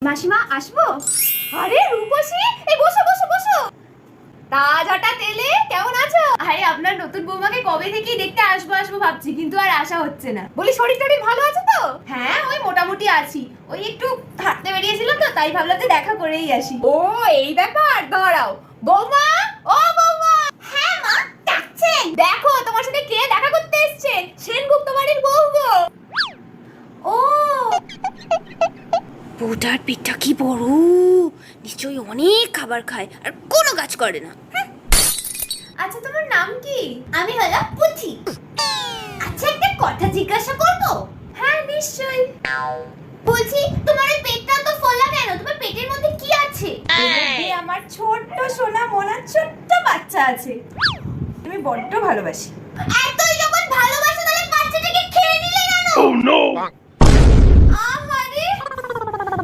মাসিমা আসবো? আরে রূপসী, এই বসো বসো বসো। তাজাটা তেলে কেমন আছো? আরে আপনার নতুন বৌমাকে কবে থেকেই দেখতে আসবো আসবো ভাবছি, কিন্তু আর আসা হচ্ছে না। বলি শরীর টরীর ভালো আছে তো? হ্যাঁ ওই মোটামুটি আছি, ওই একটু হাঁটতে বেরিয়েছিলাম তো, তাই ভাবলাম যে দেখা করেই আসি। ও এই ব্যাপার, দাঁড়াও। বৌমা, ও বৌমা। হ্যাঁ মা, ডাকছেন? দেখো তোমার সাথে কে দেখা করতে এসেছে, সেনগুপ্ত বাড়ির বউ গো। ও বউটার পেটটা কি বড়, নিশ্চয়ই অনেক খাবার খায় আর কোনো কাজ করে না। আচ্ছা তোমার নাম কি? আমি হলাম পুচি। আচ্ছা একটা কথা জিজ্ঞাসা করব? হ্যাঁ নিশ্চয়ই। বলছি তোমার এই পেটটা তো ফোলা কেন? তোমার পেটের মধ্যে কি আছে? এর মধ্যে আমার ছোট্ট সোনা মোনা ছোট্ট বাচ্চা আছে, আমি বড্ড ভালোবাসি। এত